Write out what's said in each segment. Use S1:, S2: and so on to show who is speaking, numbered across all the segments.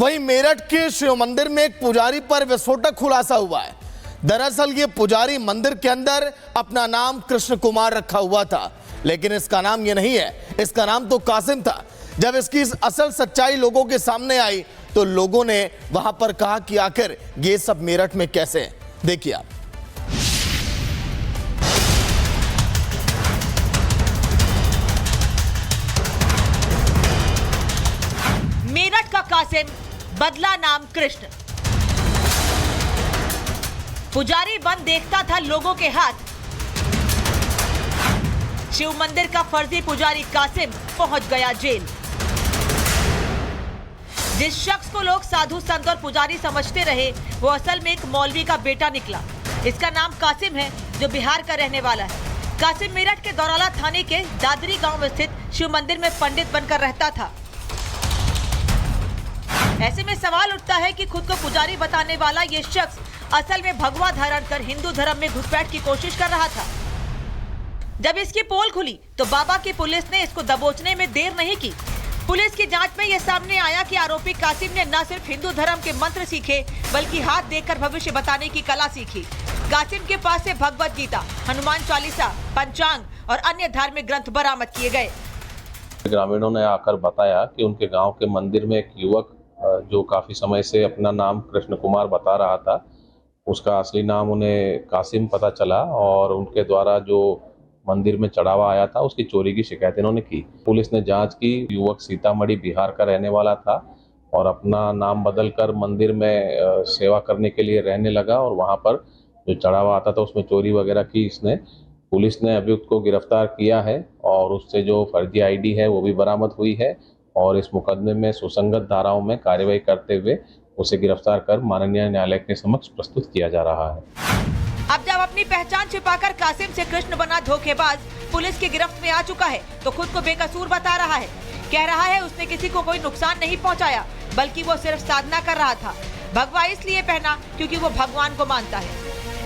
S1: वहीं मेरठ के शिव मंदिर में एक पुजारी पर विस्फोटक खुलासा हुआ है। दरअसल ये पुजारी मंदिर के अंदर अपना नाम कृष्ण कुमार रखा हुआ था, लेकिन इसका नाम ये नहीं है, इसका नाम तो कासिम था। जब इसकी असल सच्चाई लोगों के सामने आई तो लोगों ने वहां पर कहा कि आखिर ये सब मेरठ में कैसे है। देखिए आप।
S2: मेरठ का कासिम, बदला नाम कृष्ण। पुजारी बन देखता था लोगों के हाथ। शिव मंदिर का फर्जी पुजारी कासिम पहुंच गया जेल। जिस शख्स को लोग साधु संत और पुजारी समझते रहे, वो असल में एक मौलवी का बेटा निकला। इसका नाम कासिम है, जो बिहार का रहने वाला है। कासिम मेरठ के दौराला थाने के दादरी गांव में स्थित शिव मंदिर में पंडित बनकर रहता था। ऐसे में सवाल उठता है कि खुद को पुजारी बताने वाला ये शख्स असल में भगवा धारण कर हिंदू धर्म में घुसपैठ की कोशिश कर रहा था। जब इसकी पोल खुली तो बाबा की पुलिस ने इसको दबोचने में देर नहीं की। पुलिस की जांच में यह सामने आया कि आरोपी कासिम ने न सिर्फ हिंदू धर्म के मंत्र सीखे, बल्कि हाथ देखकर भविष्य बताने की कला सीखी। कासिम के पास से भगवत गीता, हनुमान चालीसा, पंचांग और अन्य धार्मिक ग्रंथ बरामद किए गए।
S3: ग्रामीणों ने आकर बताया कि उनके गांव के मंदिर में एक युवक जो काफी समय से अपना नाम कृष्ण कुमार बता रहा था, उसका असली नाम उन्हें कासिम पता चला और उनके द्वारा जो मंदिर में चढ़ावा आया था उसकी चोरी की शिकायत इन्होंने की। पुलिस ने जांच की। युवक सीतामढ़ी बिहार का रहने वाला था और अपना नाम बदलकर मंदिर में सेवा करने के लिए रहने लगा और वहां पर जो चढ़ावा आता था उसमें चोरी वगैरह की इसने। पुलिस ने अभियुक्त को गिरफ्तार किया है और उससे जो फर्जी आईडी है वो भी बरामद हुई है और इस मुकदमे में सुसंगत धाराओं में कार्यवाही करते हुए उसे गिरफ्तार कर माननीय न्यायालय के समक्ष प्रस्तुत किया जा रहा है।
S2: अब जब अपनी पहचान छिपाकर कासिम से कृष्ण बना धोखेबाज पुलिस की गिरफ्त में आ चुका है, तो खुद को बेकसूर बता रहा है। कह रहा है उसने किसी को कोई नुकसान नहीं पहुंचाया, बल्कि वो सिर्फ साधना कर रहा था। भगवा इसलिए पहना क्योंकि वो भगवान को मानता है।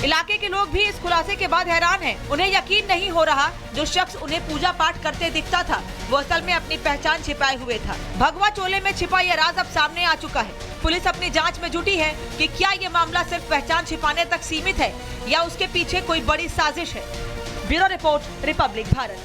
S2: इलाके के लोग भी इस खुलासे के बाद हैरान हैं। उन्हें यकीन नहीं हो रहा जो शख्स उन्हें पूजा पाठ करते दिखता था, वो असल में अपनी पहचान छिपाए हुए था। भगवा चोले में छिपा यह राज अब सामने आ चुका है। पुलिस अपनी जांच में जुटी है कि क्या ये मामला सिर्फ पहचान छिपाने तक सीमित है या उसके पीछे कोई बड़ी साजिश है। Bureau report, Republic Bharat.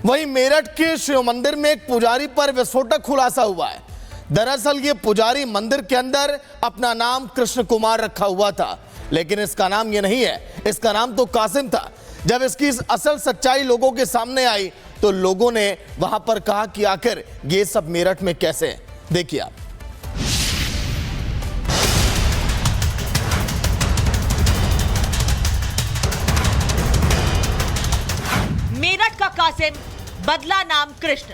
S1: वहीं मेरठ के शिव मंदिर में एक पुजारी पर विस्फोटक खुलासा हुआ है। दरअसल ये पुजारी मंदिर के अंदर अपना नाम कृष्ण कुमार रखा हुआ था, लेकिन इसका नाम ये नहीं है, इसका नाम तो कासिम था। जब इसकी असल सच्चाई लोगों के सामने आई तो लोगों ने वहां पर कहा कि आखिर ये सब मेरठ में कैसे है। देखिए आप।
S2: मेरठ का कासिम, बदला नाम कृष्ण।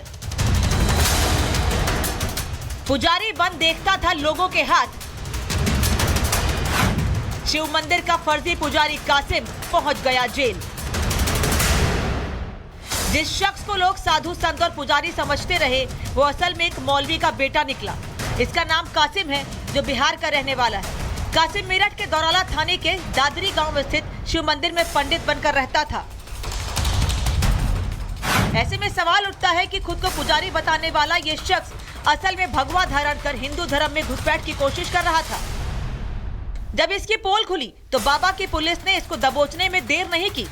S2: पुजारी बन देखता था लोगों के हाथ। शिव मंदिर का फर्जी पुजारी कासिम पहुंच गया जेल। जिस शख्स को लोग साधु संत और पुजारी समझते रहे, वो असल में एक मौलवी का बेटा निकला। इसका नाम कासिम है, जो बिहार का रहने वाला है। कासिम मेरठ के दौराला थाने के दादरी गांव में स्थित शिव मंदिर में पंडित बनकर रहता था। ऐसे में सवाल उठता है कि खुद को पुजारी बताने वाला ये शख्स असल में भगवा धारण कर हिंदू धर्म में घुसपैठ की कोशिश कर रहा था। जब इसकी पोल खुली तो बाबा की पुलिस ने इसको दबोचने में देर नहीं की।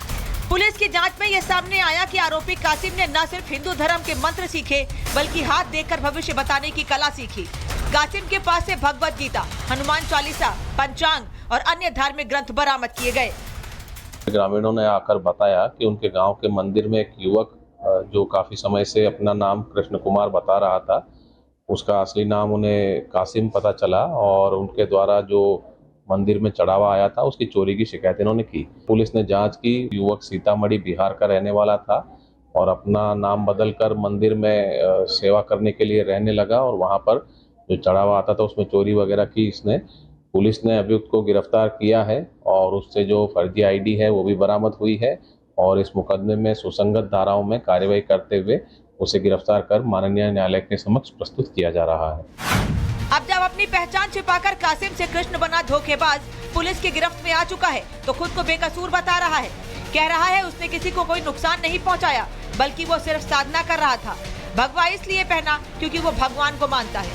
S2: पुलिस की जांच में यह सामने आया कि आरोपी कासिम ने न सिर्फ हिंदू धर्म के मंत्र सीखे, बल्कि हाथ देखकर भविष्य बताने की कला सीखी। कासिम के पास से भगवत गीता, हनुमान चालीसा, पंचांग और अन्य धार्मिक ग्रंथ बरामद किए गए।
S3: ग्रामीणों ने आकर बताया कि उनके गांव के मंदिर में एक युवक जो काफी समय से अपना नाम कृष्ण कुमार बता रहा था, उसका असली नाम उन्हें कासिम पता चला और उनके द्वारा जो मंदिर में चढ़ावा आया था उसकी चोरी की शिकायत इन्होंने की। पुलिस ने जांच की। युवक सीतामढ़ी बिहार का रहने वाला था और अपना नाम बदलकर मंदिर में सेवा करने के लिए रहने लगा और वहां पर जो चढ़ावा आता था उसमें चोरी वगैरह की इसने। पुलिस ने अभियुक्त को गिरफ्तार किया है और उससे जो फर्जी आईडी है वो भी बरामद हुई है और इस मुकदमे में सुसंगत धाराओं में कार्यवाही करते हुए उसे गिरफ्तार कर माननीय न्यायालय के समक्ष प्रस्तुत किया जा रहा है।
S2: अब जब अपनी पहचान छिपाकर कासिम से कृष्ण बना धोखेबाज पुलिस की गिरफ्त में आ चुका है, तो खुद को बेकसूर बता रहा है। कह रहा है उसने किसी को कोई नुकसान नहीं पहुंचाया, बल्कि वो सिर्फ साधना कर रहा था। भगवा इसलिए पहना क्योंकि वो भगवान को मानता है।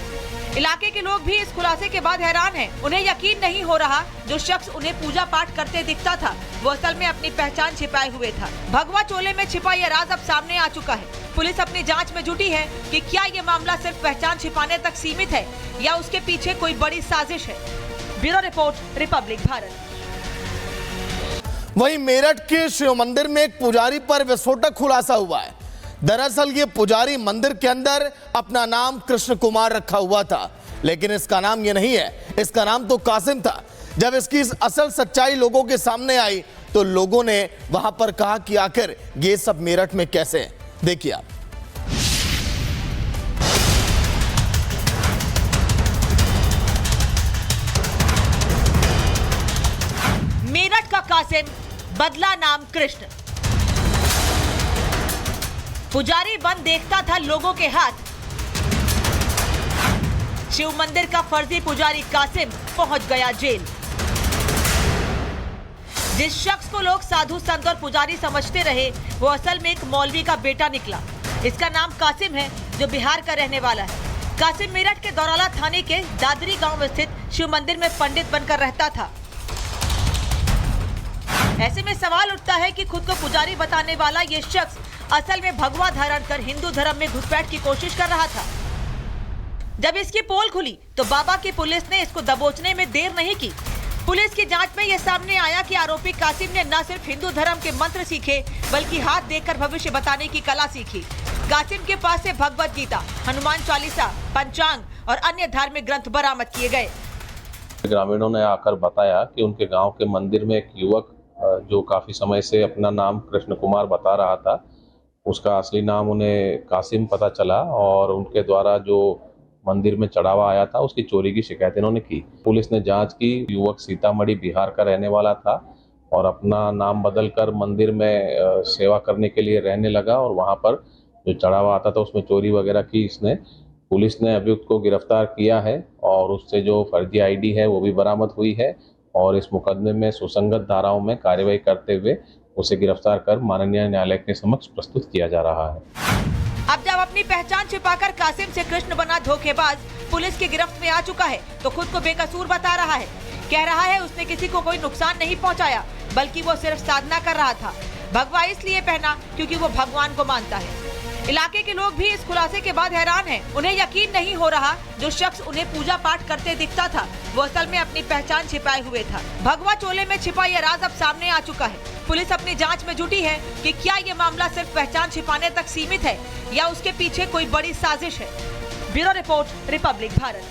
S2: इलाके के लोग भी इस खुलासे के बाद हैरान हैं। उन्हें यकीन नहीं हो रहा जो शख्स उन्हें पूजा पाठ करते दिखता था वो असल में अपनी पहचान छिपाए हुए था। भगवा चोले में छिपा यह राज अब सामने आ चुका है। पुलिस अपनी जांच में जुटी है कि क्या ये मामला सिर्फ पहचान छिपाने तक सीमित है या उसके पीछे कोई बड़ी साजिश है। Bureau report, Republic Bharat.
S1: वहीं मेरठ के शिव मंदिर में एक पुजारी पर विस्फोटक खुलासा हुआ है। दरअसल ये पुजारी मंदिर के अंदर अपना नाम कृष्ण कुमार रखा हुआ था, लेकिन इसका नाम ये नहीं है, इसका नाम तो कासिम था। जब इसकी असल सच्चाई लोगों के सामने आई तो लोगों ने वहां पर कहा कि आखिर ये सब मेरठ में कैसे है। देखिए आप।
S2: मेरठ का कासिम, बदला नाम कृष्ण। पुजारी बन देखता था लोगों के हाथ। शिव मंदिर का फर्जी पुजारी कासिम पहुंच गया जेल। जिस शख्स को लोग साधु संत और पुजारी समझते रहे वो असल में एक मौलवी का बेटा निकला। इसका नाम कासिम है जो बिहार का रहने वाला है। कासिम मेरठ के दौराला थाने के दादरी गांव में स्थित शिव मंदिर में पंडित बनकर रहता था। ऐसे में सवाल उठता है कि खुद को पुजारी बताने वाला ये शख्स असल में भगवा धारण कर हिंदू धर्म में घुसपैठ की कोशिश कर रहा था। जब इसकी पोल खुली तो बाबा की पुलिस ने इसको दबोचने में देर नहीं की। पुलिस की जांच में यह सामने आया कि आरोपी कासिम ने न सिर्फ हिंदू धर्म के मंत्र सीखे बल्कि हाथ देखकर भविष्य बताने की कला सीखी। कासिम के पास से भगवत गीता, हनुमान चालीसा, पंचांग और अन्य धार्मिक ग्रंथ बरामद किए गए।
S3: ग्रामीणों ने आकर बताया कि उनके गांव के मंदिर में एक युवक जो काफी समय से अपना नाम कृष्ण कुमार बता रहा था, उसका असली नाम उन्हें कासिम पता चला और उनके द्वारा जो मंदिर में चढ़ावा आया था उसकी चोरी की शिकायत इन्होंने की। पुलिस ने जांच की। युवक सीतामढ़ी बिहार का रहने वाला था और अपना नाम बदलकर मंदिर में सेवा करने के लिए रहने लगा और वहां पर जो चढ़ावा आता था उसमें चोरी वगैरह की इसने। पुलिस ने अभियुक्त को गिरफ्तार किया है और उससे जो फर्जी आईडी है वो भी बरामद हुई है और इस मुकदमे में सुसंगत धाराओं में कार्यवाही करते हुए उसे गिरफ्तार कर माननीय न्यायालय के समक्ष प्रस्तुत किया जा रहा है।
S2: अब जब अपनी पहचान छिपाकर कासिम से कृष्ण बना धोखेबाज पुलिस की गिरफ्त में आ चुका है तो खुद को बेकसूर बता रहा है। कह रहा है उसने किसी को कोई नुकसान नहीं पहुंचाया बल्कि वो सिर्फ साधना कर रहा था। भगवा इसलिए पहना क्योंकि वो भगवान को मानता है। इलाके के लोग भी इस खुलासे के बाद हैरान हैं। उन्हें यकीन नहीं हो रहा जो शख्स उन्हें पूजा पाठ करते दिखता था वो असल में अपनी पहचान छिपाए हुए था। भगवा चोले में छिपा यह राज अब सामने आ चुका है। पुलिस अपनी जांच में जुटी है कि क्या ये मामला सिर्फ पहचान छिपाने तक सीमित है या उसके पीछे कोई बड़ी साजिश है। Bureau report, Republic Bharat.